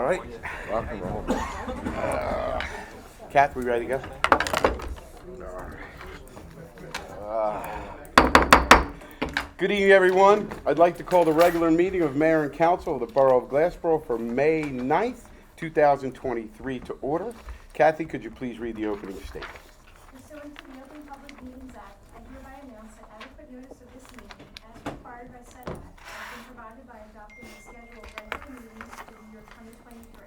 right. Rock and roll. Kath, we ready to go? Good evening, everyone. I'd like to call the regular meeting of Mayor and Council of the Borough of Glassboro for May 9th, 2023 to order. Kathy, could you please read the opening statement? Pursuant to the Open Public Meetings Act, I hereby announce that adequate notice of this meeting, as required by said act, has been provided by adopting a schedule of regular meetings for the year 2023,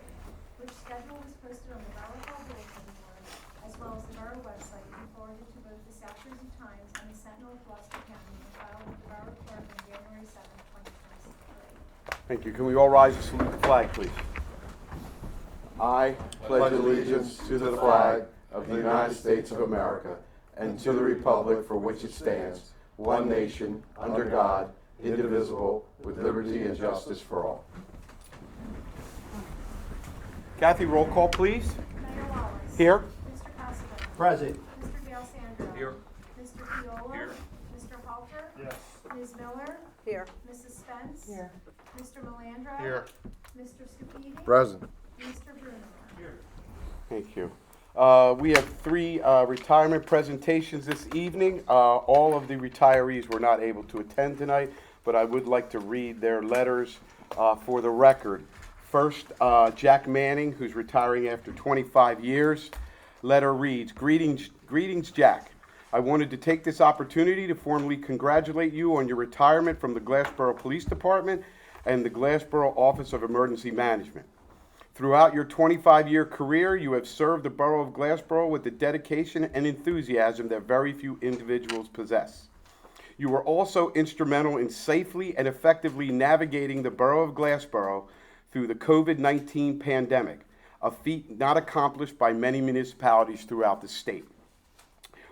which schedule was posted on the Borough Hall bulletin board, as well as the Borough website, and forwarded to both the South Jersey Times and the Sentinel of Gloucester County, and filed with the Borough Clerk on January 7th, 2023. Thank you. Can we all rise and salute the flag, please? I pledge allegiance to the flag of the United States of America and to the republic for which it stands, one nation, under God, indivisible, with liberty and justice for all. Kathy, roll call, please. Mayor Wallace. Here. Mr. Costello. Present. Mr. D'Alessandro. Here. Mr. Fiola. Here. Mr. Halter. Yes. Ms. Miller. Here. Mrs. Spence. Here. Mr. Melandra. Here. Mr. Scupidi. Present. Mr. Bruno. Here. Thank you. We have three retirement presentations this evening. All of the retirees were not able to attend tonight, but I would like to read their letters for the record. First, Jack Manning, who's retiring after 25 years. Letter reads, Greetings, Jack. I wanted to take this opportunity to formally congratulate you on your retirement from the Glassboro Police Department and the Glassboro Office of Emergency Management. Throughout your 25-year career, you have served the Borough of Glassboro with the dedication and enthusiasm that very few individuals possess. You were also instrumental in safely and effectively navigating the Borough of Glassboro through the COVID-19 pandemic, a feat not accomplished by many municipalities throughout the state.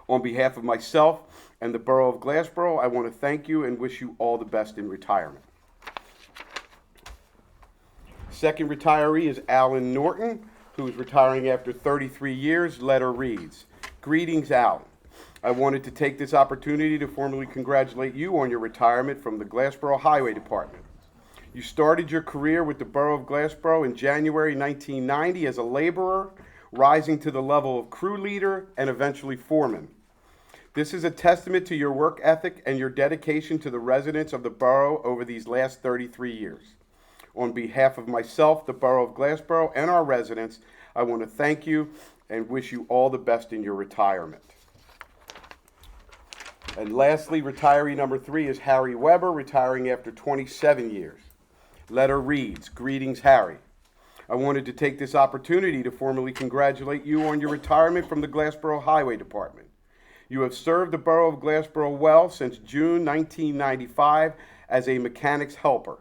On behalf of myself and the Borough of Glassboro, I want to thank you and wish you all the best in retirement. Second retiree is Alan Norton, who is retiring after 33 years. Letter reads, Greetings, Alan. I wanted to take this opportunity to formally congratulate you on your retirement from the Glassboro Highway Department. You started your career with the Borough of Glassboro in January 1990 as a laborer, rising to the level of crew leader and eventually foreman. This is a testament to your work ethic and your dedication to the residents of the borough over these last 33 years. On behalf of myself, the Borough of Glassboro, and our residents, I want to thank you and wish you all the best in your retirement. And lastly, retiree number 3 is Harry Weber, retiring after 27 years. Letter reads, Greetings, Harry. I wanted to take this opportunity to formally congratulate you on your retirement from the Glassboro Highway Department. You have served the Borough of Glassboro well since June 1995 as a mechanic's helper.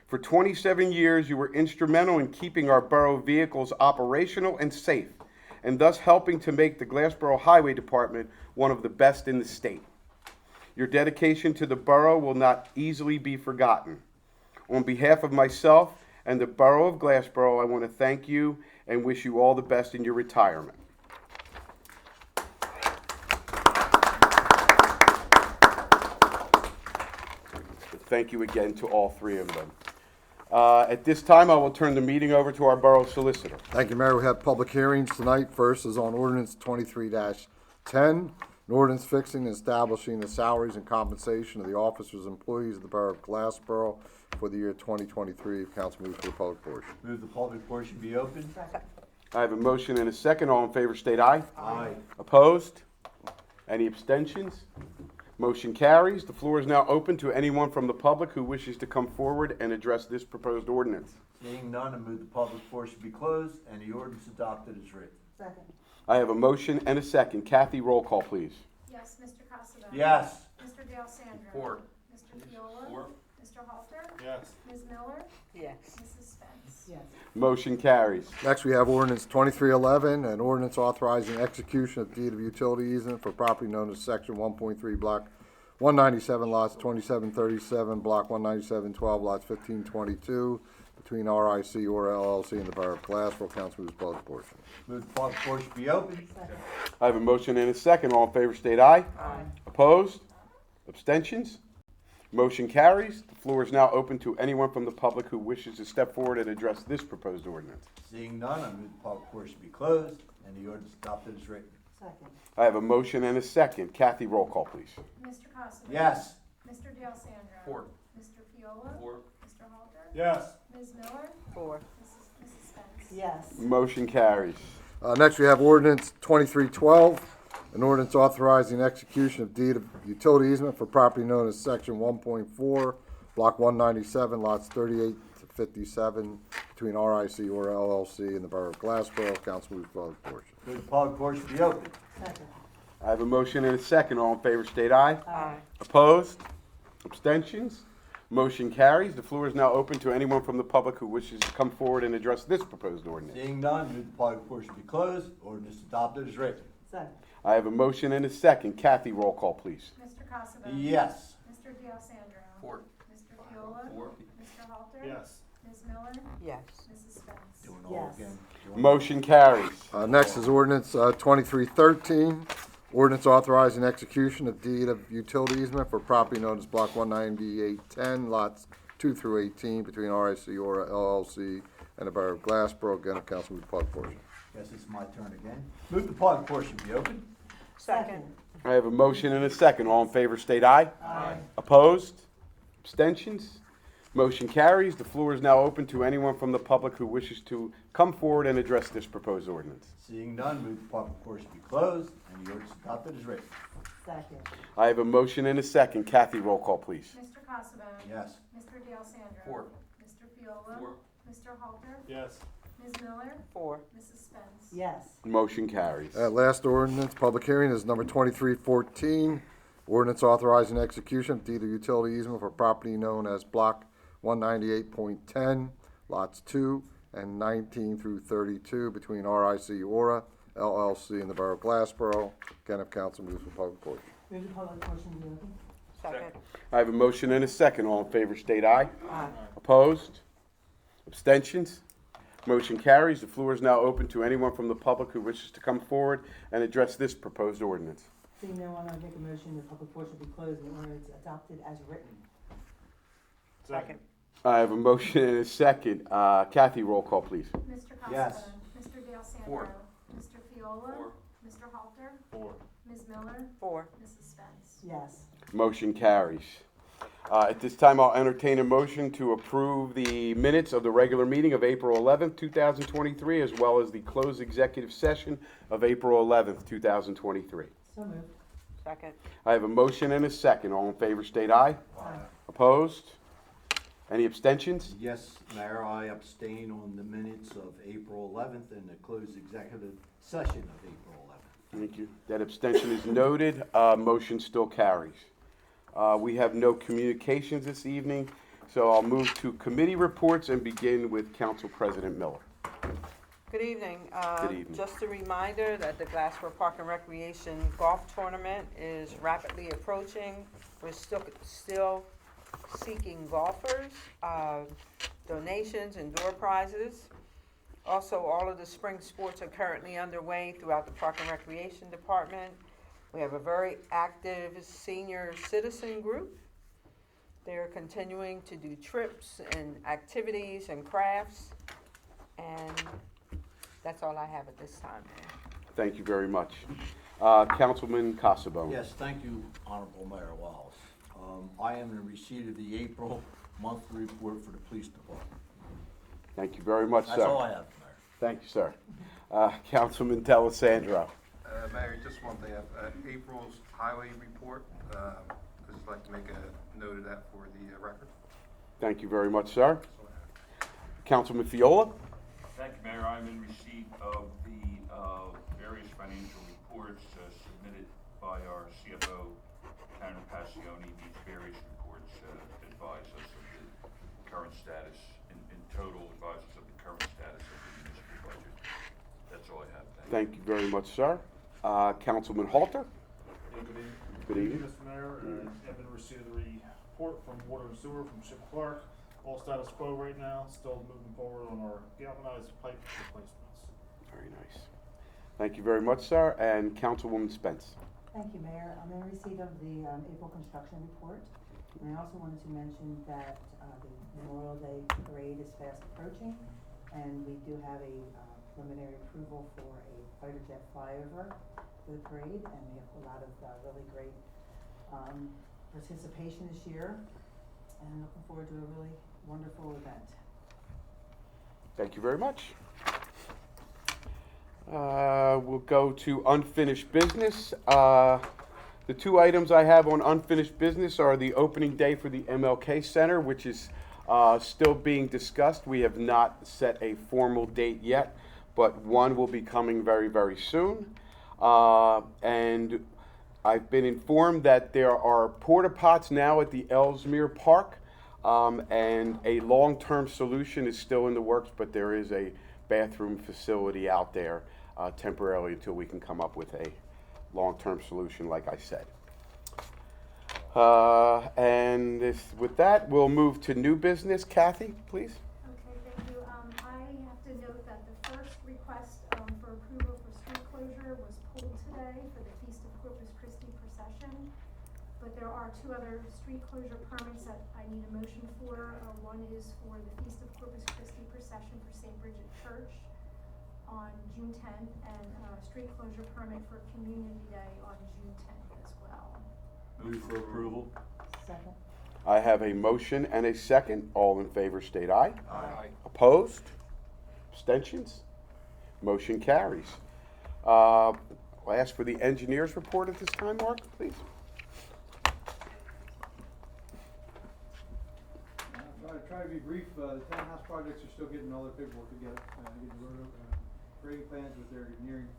For 27 years, you were instrumental in keeping our borough vehicles operational and safe, and thus helping to make the Glassboro Highway Department one of the best in the state. Your dedication to the borough will not easily be forgotten. On behalf of myself and the Borough of Glassboro, I want to thank you and wish you all the best in your retirement. Thank you again to all three of them. At this time, I will turn the meeting over to our Borough Solicitor. Thank you, Mayor. We have public hearings tonight. First is on ordinance 23-10, an ordinance fixing and establishing the salaries and compensation of the officers and employees of the Borough of Glassboro for the year 2023. Council moves to the public portion. Move the public portion be open. Second. I have a motion and a second. All in favor state aye. Aye. Opposed? Any abstentions? Motion carries. The floor is now open to anyone from the public who wishes to come forward and address this proposed ordinance. Seeing none, I move the public portion be closed and the ordinance adopted as written. Second. I have a motion and a second. Kathy, roll call, please. Yes, Mr. Costello. Yes. Mr. D'Alessandro. Four. Mr. Fiola. Four. Mr. Halter. Yes. Ms. Miller. Yes. Mrs. Spence. Yes. Motion carries. Next, we have ordinance 2311, an ordinance authorizing execution of deed of utility easement for property known as Section 1.3, Block 197, lots 2737, Block 19712, lots 1522, between RIC or LLC and the Borough of Glassboro. Council moves public portion. Move the public portion be open. Second. I have a motion and a second. All in favor state aye. Aye. Opposed? Abstentions? Motion carries. The floor is now open to anyone from the public who wishes to step forward and address this proposed ordinance. Seeing none, I move the public portion be closed and the ordinance adopted as written. Second. I have a motion and a second. Kathy, roll call, please. Mr. Costa? Yes. Mr. D'Alessandro? Four. Mr. Fiola? Four. Mr. Halter? Yes. Ms. Miller? Four. Mrs. Spence? Yes. Motion carries. Next, we have ordinance 2312, an ordinance authorizing execution of deed of utility easement for property known as section 1.4, block 197, lots 38 to 57, between RIC or LLC and the Borough of Glassboro. Council moves public portion. Move the public portion be open. Second. I have a motion and a second. All in favor state aye. Aye. Opposed? Abstentions? Motion carries. The floor is now open to anyone from the public who wishes to come forward and address this proposed ordinance. Seeing none, move the public portion be closed. Ordinance adopted as written. Second. I have a motion and a second. Kathy, roll call, please. Mr. Costa? Yes. Mr. D'Alessandro? Four. Mr. Fiola? Four. Mr. Halter? Yes. Ms. Miller? Yes. Mrs. Spence? Doing all Yes. again. Doing Motion carries. Next is ordinance 2313, ordinance authorizing execution of deed of utility easement for property known as block 19810, lots 2 through 18, between RIC or LLC and the Borough of Glassboro. Again, the council moves public portion. Guess it's my turn again. Move the public portion be open. Second. I have a motion and a second. All in favor state aye. Aye. Opposed? Abstentions? Motion carries. The floor is now open to anyone from the public who wishes to come forward and address this proposed ordinance. Seeing none, move the public portion be closed and the ordinance adopted as written. Second. I have a motion and a second. Kathy, roll call, please. Mr. Costa? Yes. Mr. D'Alessandro? Four. Mr. Fiola? Four. Mr. Halter? Yes. Ms. Miller? Four. Mrs. Spence? Yes. Motion carries. Last ordinance, public hearing is number 2314, ordinance authorizing execution of deed of utility easement for property known as block 198.10, lots 2 and 19 through 32, between RIC Aura, LLC and the Borough of Glassboro. Again, if council moves for public portion. Move the public portion be open. Second. I have a motion and a second. All in favor state aye. Aye. Opposed? Abstentions? Motion carries. The floor is now open to anyone from the public who wishes to come forward and address this proposed ordinance. Seeing no one, I make a motion the public portion be closed and the ordinance adopted as written. Second. I have a motion and a second. Kathy, roll call, please. Mr. Costa? Yes. Mr. D'Alessandro? Four. Mr. Fiola? Four. Mr. Halter? Four. Ms. Miller? Four. Mrs. Spence? Yes. Motion carries. At this time, I'll entertain a motion to approve the minutes of the regular meeting of April 11th, 2023, as well as the closed executive session of April 11th, 2023. So moved. Second. I have a motion and a second. All in favor state aye. Aye. Opposed? Any abstentions? Yes, Mayor, I abstain on the minutes of April 11th and the closed executive session of April 11th. Thank you. That abstention is noted. Motion still carries. We have no communications this evening, so I'll move to committee reports and begin with Council President Miller. Good evening. Good evening. Just a reminder that the Glassboro Park and Recreation Golf Tournament is rapidly approaching. We're still seeking golfers, donations, and door prizes. Also, all of the spring sports are currently underway throughout the Park and Recreation Department. We have a very active senior citizen group. They're continuing to do trips and activities and crafts. And that's all I have at this time, Mayor. Thank you very much. Councilman Casabon. Yes, thank you, Honorable Mayor Wallace. I am in receipt of the April monthly report for the police department. Thank you very much, sir. That's all I have, Mayor. Thank you, sir. Councilman D'Alessandro. Mayor, just one thing, April's highway report, I'd just like to make a note of that for the record. Thank you very much, sir. That's all I have. Councilman Fiola. Thank you, Mayor. I'm in receipt of the various financial reports submitted by our CFO, Karen Passione. These various reports advise us of the current status, in total advise us of the current status of the municipal budget. That's all I have. Thank you very much, sir. Councilman Halter. Hey, good evening. Good evening. Mr. Mayor, I've been receiving the report from Water and Sewer from Chip Clark. All status quo right now, still moving forward on our galvanized pipe replacements. Very nice. Thank you very much, sir. And Councilwoman Spence. Thank you, Mayor. I'm in receipt of the April construction report. And I also wanted to mention that the Memorial Day parade is fast approaching, and we do have a preliminary approval for a fighter jet flyover for the parade, and we have a lot of really great participation this year, and looking forward to a really wonderful event. Thank you very much. We'll go to unfinished business. The two items I have on unfinished business are the opening day for the MLK Center, which is still being discussed. We have not set a formal date yet, but one will be coming very, very soon. And I've been informed that there are porta pots now at the Ellesmere Park, and a long-term solution is still in the works, but there is a bathroom facility out there temporarily until we can come up with a long-term solution, like I said. With that, we'll move to new business. Kathy, please. Okay, thank you. I have to note that the first request for approval for street closure was pulled today for the Feast of Corpus Christi procession. But there are two other street closure permits that I need a motion for. One is for the Feast of Corpus Christi procession for St. Bridget Church on June 10th, and street closure permit for Community Day on June 10th as well. Move for approval. Second. I have a motion and a second. All in favor state aye. Aye. Opposed? Abstentions? Motion carries. I'll ask for the engineer's report at this time, Mark, please. Try to be brief. The townhouse projects are still getting all their paperwork together, getting the road, grading plans, but they're nearing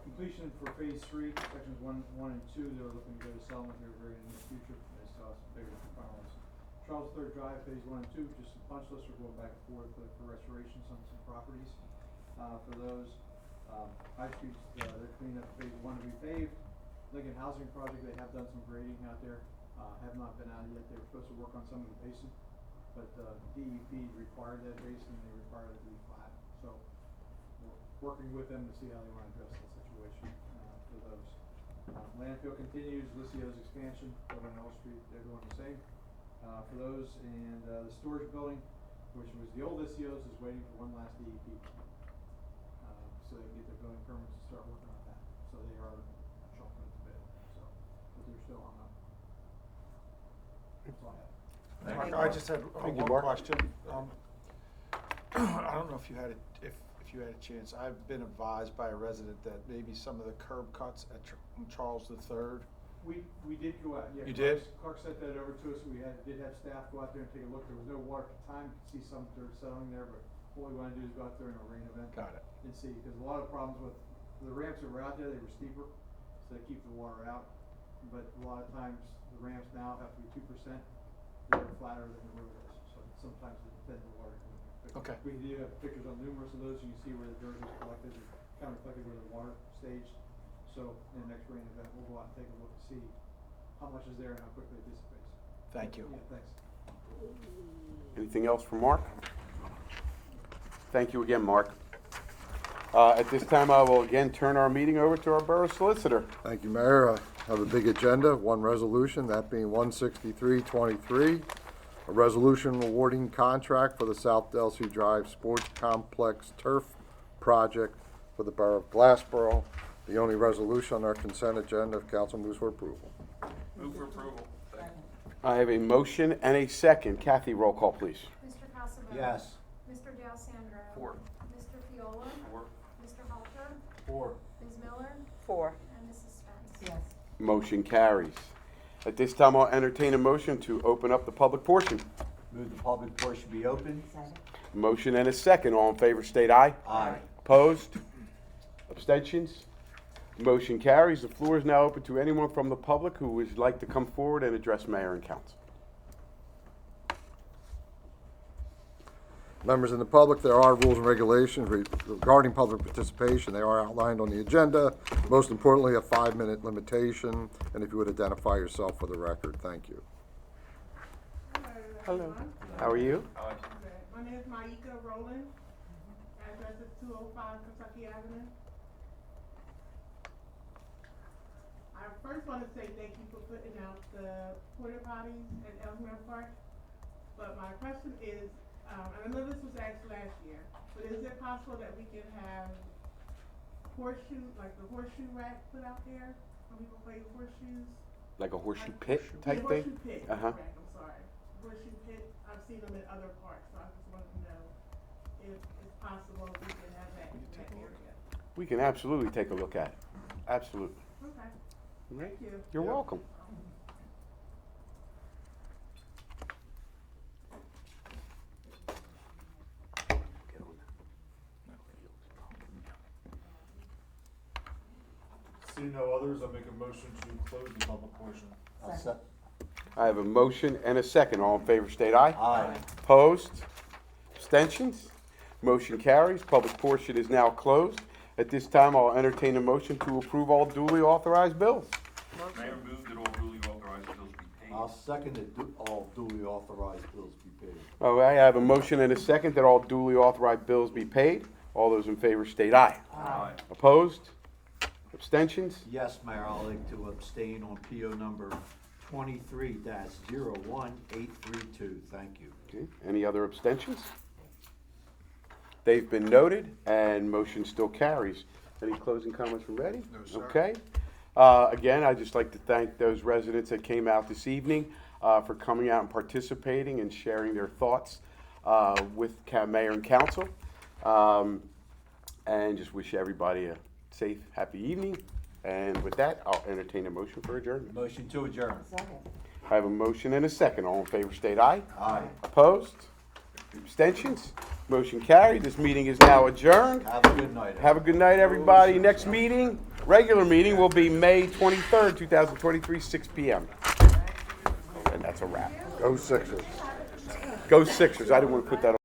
completion for phase 3, sections 1 and 2. They're looking to go to settlement here very in the near future. They still have some bigger finals. Charles III Drive, phase 1 and 2, just some punch lists are going back and forth for restorations on some properties. For those, High Street's, they're cleaning up phase 1 to be paved. Lincoln Housing Project, they have done some grading out there, have not been out yet. They were supposed to work on some of the basin, but DEP required that basin, they required it to be flat. So we're working with them to see how they want to address that situation for those. Landfill continues, Lucio's expansion, over on L Street, they're doing the same for those. And the storage building, which was the old Lucio's, is waiting for one last DEP. So they can get their building permits and start working on that. So they are chomping at the bit, so, but they're still on up. That's all I have. Mark, you. I just had Thank you, one Mark. question. I don't know if you had if you had a chance. I've been advised by a resident that maybe some of the curb cuts at Charles III. We did go out, yeah. You did? Clark sent that over to us. We did have staff go out there and take a look. There was no water at the time. You could see some dirt settling there, but what we wanna do is go out there in a rain event. Got it. And see, because a lot of problems with the ramps that were out there, they were steeper, so they keep the water out. But a lot of times, the ramps now have to be 2%. They're flatter than the road is, so sometimes the water can. Okay. We do have pictures on numerous of those. You can see where the dirt is collected, and kind of reflected where the water staged. So in the next rain event, we'll go out and take a look to see how much is there and how quickly it dissipates. Thank you. Yeah, thanks. Anything else from Mark? Thank you again, Mark. At this time, I will again turn our meeting over to our borough solicitor. Thank you, Mayor. I have a big agenda, one resolution, that being 16323, a resolution awarding contract for the South Delsey Drive Sports Complex Turf Project for the Borough of Glassboro. The only resolution on our consent agenda, if council moves for approval. Move for approval. Second. I have a motion and a second. Kathy, roll call, please. Mr. Casabo. Yes. Mr. D'Alessandro. Four. Mr. Fiola. Four. Mr. Halter. 4. Ms. Miller. 4. And Mrs. Spence. Yes. Motion carries. At this time, I'll entertain a motion to open up the public portion. Move the public portion be open. Second. Motion and a second. All in favor state aye. Aye. Opposed? Abstentions? Motion carries. The floor is now open to anyone from the public who would like to come forward and address mayor and council. Members in the public, there are rules and regulations regarding public participation. They are outlined on the agenda. Most importantly, a 5-minute limitation, and if you would identify yourself for the record, thank you. Hello. How are you? My name is Maika Rowland. Address is 205 Kentucky Avenue. I I first want to say thank you for putting out the porta potties at Ellesmere Park. But my question is, and I know this was asked last year, but is it possible that we can have the horseshoe rack put out there when people play horseshoes? Like a horseshoe pit type Yeah, thing? horseshoe pit, Uh-huh. correct, I'm sorry. Horseshoe pit, I've seen them in other parks, so I just wanted to know if it's possible we can have that in that area. We can absolutely take a look at it. Absolutely. Okay, All right. thank you. You're welcome. See no others, I make a motion to close the public portion. I have a motion and a second. All in favor, state aye. Aye. Opposed? Abstentions? Motion carries. Public portion is now closed. At this time, I'll entertain a motion to approve all duly authorized bills. Mayor, move that all duly authorized bills be paid. I'll second that all duly authorized bills be paid. All right, I have a motion and a second that all duly authorized bills be paid. All those in favor state aye. Aye. Opposed? Abstentions? Yes, Mayor, I'd like to abstain on PO number 23-01832. Thank you. Okay, any other abstentions? They've been noted, and motion still carries. Any closing comments from Reddy? No, sir. Okay. Again, I'd just like to thank those residents that came out this evening for coming out and participating and sharing their thoughts with Mayor and Council. And just wish everybody a safe, happy evening. And with that, I'll entertain a motion for adjournment. Motion to adjourn. Second. I have a motion and a second. All in favor state aye. Aye. Opposed? Abstentions? Motion carried. This meeting is now adjourned. Have a good night. Have a good night, everybody. Next meeting, regular meeting, will be May 23rd, 2023, 6 p.m. And that's a wrap. Go Sixers. Go Sixers. I didn't want to put that on.